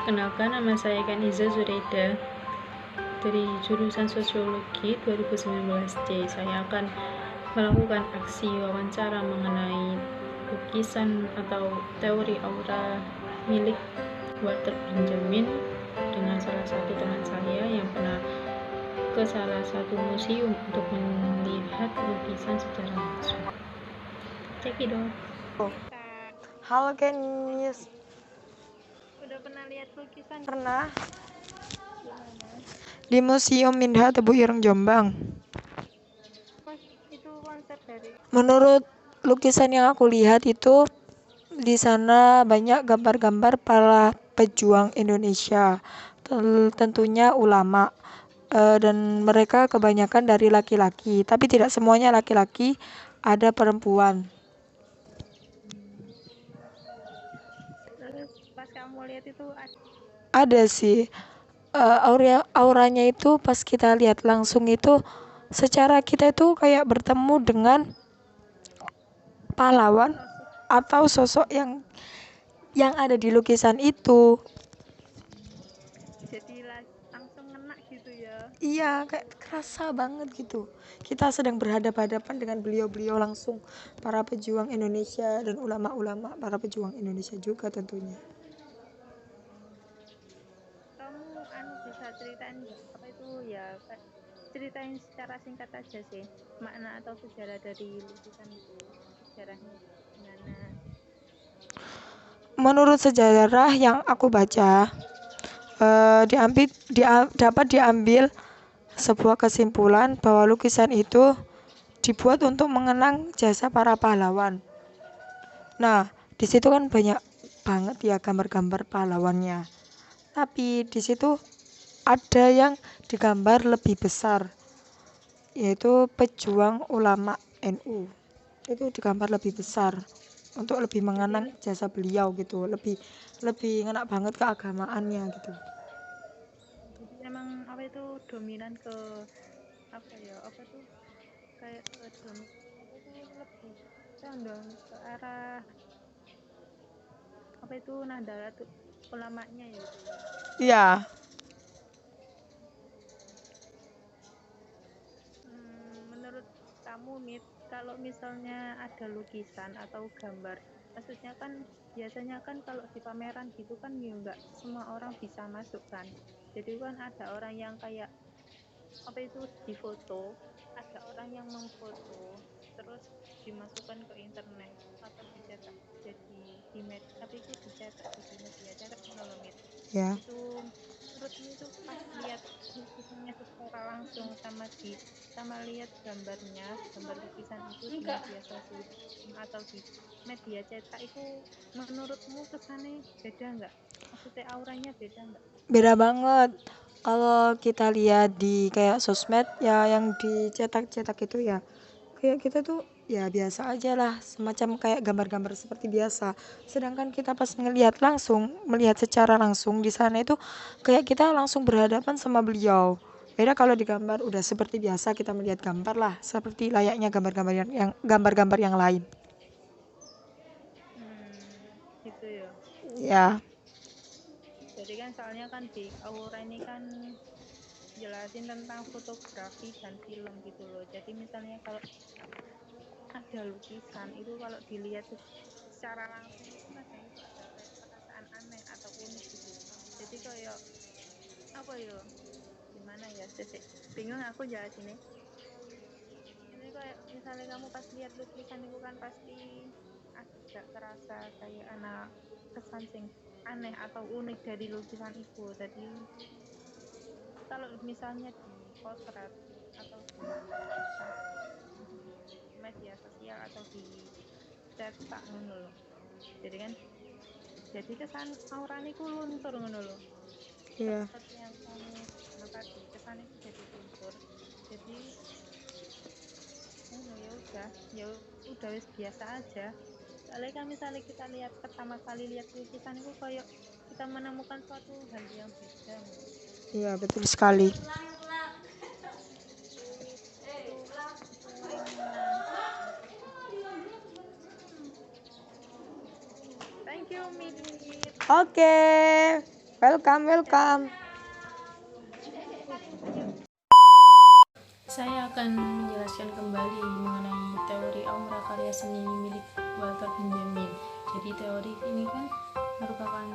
Perkenalkan, nama saya Kaniza Zureda dari jurusan Sosiologi 2019C. Saya akan melakukan aksi wawancara mengenai lukisan atau teori aura milik Walter Benjamin dengan salah satu teman saya yang pernah ke salah satu museum untuk melihat lukisan secara langsung. Cekidot. Halo Kenis. Udah pernah lihat lukisan? Pernah. Gimana? Di Museum Minha Tebu Ireng Jombang. Itu konsep dari. Menurut lukisan yang aku lihat itu di sana banyak gambar-gambar para pejuang Indonesia, tentunya ulama. Dan mereka kebanyakan dari laki-laki, tapi tidak semuanya laki-laki, ada perempuan. Terus pas kamu lihat itu Ada sih. Auranya itu pas kita lihat langsung itu secara kita itu kayak bertemu dengan pahlawan atau sosok yang ada di lukisan itu. jadi langsung ngena gitu ya. Iya, kayak kerasa banget gitu. Kita sedang berhadapan-hadapan dengan beliau-beliau langsung, para pejuang Indonesia dan ulama-ulama para pejuang Indonesia juga tentunya. Kamu bisa ceritain nggak apa itu ya, ceritain secara singkat aja sih makna atau sejarah dari lukisan itu, sejarahnya gimana? Menurut sejarah yang aku baca, dapat diambil sebuah kesimpulan bahwa lukisan itu dibuat untuk mengenang jasa para pahlawan. Nah, di situ kan banyak banget ya gambar-gambar pahlawannya. Tapi di situ ada yang digambar lebih besar, yaitu pejuang ulama NU. Itu digambar lebih besar untuk lebih mengenang jasa beliau gitu, lebih ngena banget ke agamaannya gitu. Jadi emang apa itu dominan ke apa ya, apa tuh kayak ke apa itu lebih condong ke arah apa itu Nahdlatul Ulamanya ya gitu ya. Iya. Menurut kamu nih, kalau misalnya ada lukisan atau gambar, maksudnya kan biasanya kan kalau di pameran gitu kan ya nggak semua orang bisa masuk kan. Jadi kan ada orang yang kayak apa itu difoto, ada orang yang memfoto, terus dimasukkan ke internet atau dicetak jadi tapi itu dicetak jadi media cetak menolomit. Ya. Itu menurutmu itu pas lihat lukisannya secara langsung sama lihat gambar lukisan itu di media sosial atau di media cetak itu, menurutmu kesannya beda nggak? Maksudnya auranya beda nggak? Beda banget. Kalau kita lihat di kayak sosmed ya yang dicetak-cetak itu ya, kayak kita tuh ya biasa aja lah, semacam kayak gambar-gambar seperti biasa. Sedangkan kita pas melihat secara langsung di sana itu kayak kita langsung berhadapan sama beliau. Beda kalau di gambar udah seperti biasa kita melihat gambar lah, seperti layaknya gambar-gambar yang lain. Gitu ya. Ya. Jadi kan soalnya kan di Aura ini kan jelasin tentang fotografi dan film gitu loh. Jadi misalnya kalau ada lukisan itu kalau dilihat secara langsung itu kadang itu ada kayak perasaan aneh atau unik gitu. Jadi kayak apa ya? Gimana ya? Bingung aku jelasinnya. Ini kayak misalnya kamu pas lihat lukisan itu kan pasti agak terasa kayak anak kesan sing aneh atau unik dari lukisan itu. Jadi kalau misalnya di potret atau di media sosial atau di cetak ngono lho. Jadi kan jadi kesan aurane ku luntur ngono lho. Iya. Seperti yang kamu bilang tadi, kesan itu jadi luntur. Jadi ya udah wis biasa aja. Soalnya kan misalnya kita lihat pertama kali lihat lukisan itu kayak kita menemukan suatu hal yang beda. Iya, betul sekali. Thank you, Mit. Oke. Welcome. Saya akan menjelaskan kembali mengenai teori aura karya seni milik Walter Benjamin. Jadi teori ini kan merupakan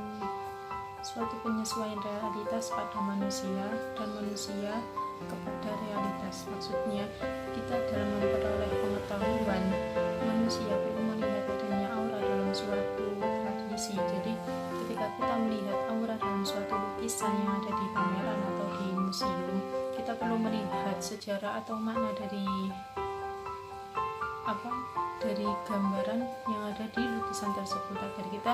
suatu penyesuaian realitas pada manusia dan manusia kepada realitas. Maksudnya kita dalam memperoleh pengetahuan, manusia perlu melihat adanya aura dalam suatu tradisi. Jadi ketika kita melihat aura dalam suatu lukisan yang ada di pameran atau di museum, kita perlu melihat sejarah atau makna dari gambaran yang ada di lukisan tersebut agar kita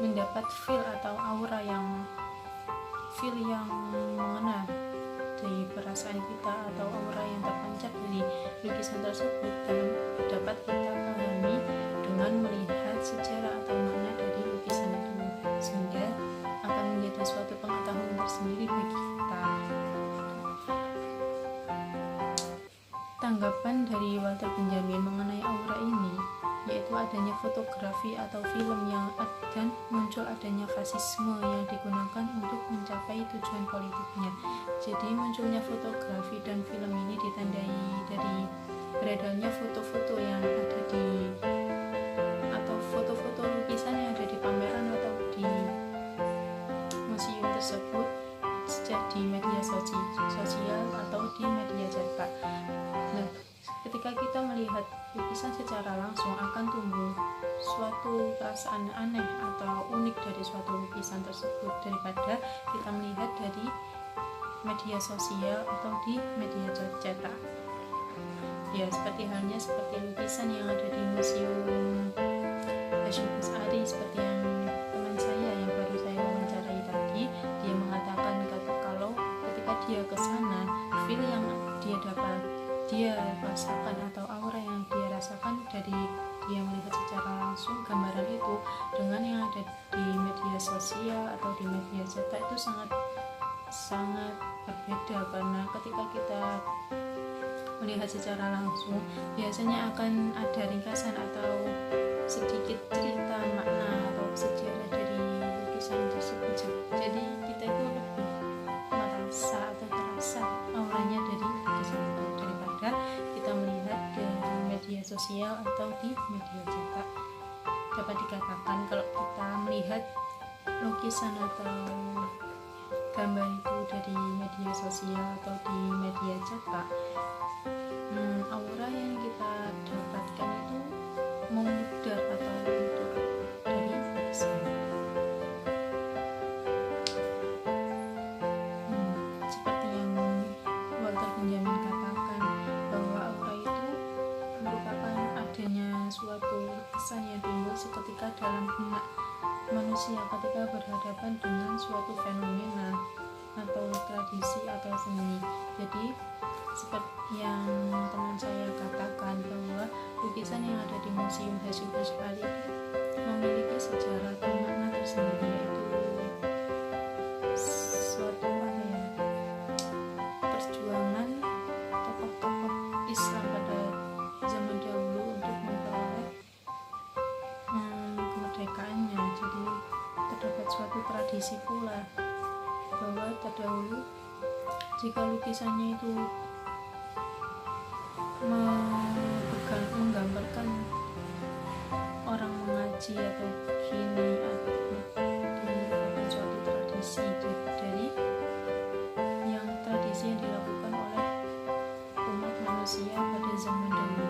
mendapat feel atau aura yang mengena dari perasaan kita atau aura yang terpancar dari lukisan tersebut dan dapat kita pahami dengan melihat sejarah atau makna dari lukisan itu, sehingga akan menjadi suatu pengetahuan tersendiri bagi kita. Tanggapan dari Walter Benjamin mengenai aura ini yaitu adanya fotografi atau film dan muncul adanya fasisme yang digunakan untuk mencapai tujuan politiknya. Jadi munculnya fotografi dan film ini ditandai dari beredarnya foto-foto yang ada atau foto-foto lukisan yang ada di pameran atau di museum tersebut, sejak di media sosial atau di media cetak. Nah, ketika kita melihat lukisan secara langsung akan tumbuh suatu perasaan aneh atau unik dari suatu lukisan tersebut daripada kita melihat dari media sosial atau di media cetak. Ya, seperti lukisan yang ada di Museum Hasyim Asy'ari, seperti yang teman saya yang baru saya wawancarai tadi, dia mengatakan kalau ketika dia ke sana, feel yang dia rasakan atau aura yang dia rasakan dari dia melihat secara langsung gambaran itu dengan yang ada di media sosial atau di media cetak itu sangat berbeda, karena ketika kita melihat secara langsung biasanya akan ada ringkasan atau sedikit cerita makna atau sejarah dari lukisan tersebut. Jadi kita itu lebih merasa atau terasa auranya dari lukisan itu daripada kita melihat dari media sosial atau di media cetak. Dapat dikatakan kalau kita melihat lukisan atau gambar itu dari media sosial atau di media cetak, aura yang kita dapatkan itu memudar atau luntur dari lukisan. Seperti yang Walter Benjamin katakan bahwa aura itu merupakan adanya suatu kesan yang timbul seketika dalam benak manusia ketika berhadapan dengan suatu fenomena atau tradisi atau seni. Jadi seperti yang teman saya katakan bahwa lukisan yang ada di Museum Hasyim Asy'ari memiliki sejarah atau makna tersendiri, yaitu suatu perjuangan tokoh-tokoh Islam pada zaman dahulu untuk memperoleh kemerdekaannya. Jadi terdapat suatu tradisi pula bahwa terdahulu jika lukisannya itu menggambarkan orang mengaji atau begini, merupakan suatu tradisi dari tradisi yang dilakukan oleh umat manusia pada zaman dahulu.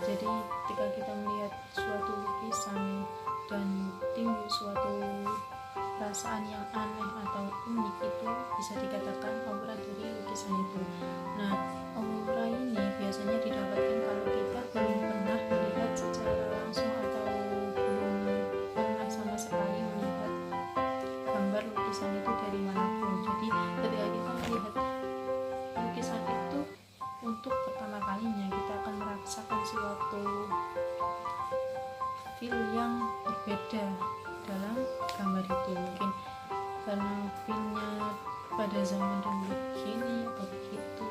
Jadi ketika kita melihat suatu lukisan dan timbul suatu perasaan yang aneh atau unik, itu bisa dikatakan aura dari lukisan itu. Nah, aura ini biasanya didapatkan kalau kita belum pernah melihat secara langsung atau belum pernah sama sekali melihat gambar lukisan itu dari manapun. Jadi ketika kita melihat lukisan itu untuk pertama kalinya, kita akan merasakan suatu feel yang berbeda dalam gambar itu. Mungkin karena feelnya pada zaman dulu begini atau begitu.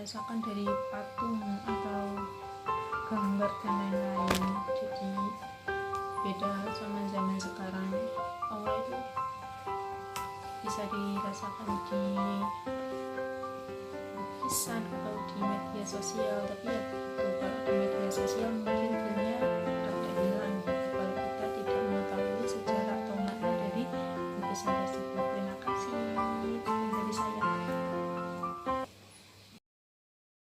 dirasakan dari patung atau gambar dan lain-lain. Jadi beda sama zaman sekarang. Aura itu bisa dirasakan di lukisan atau di media sosial, tapi ya begitu, kalau di media sosial mungkin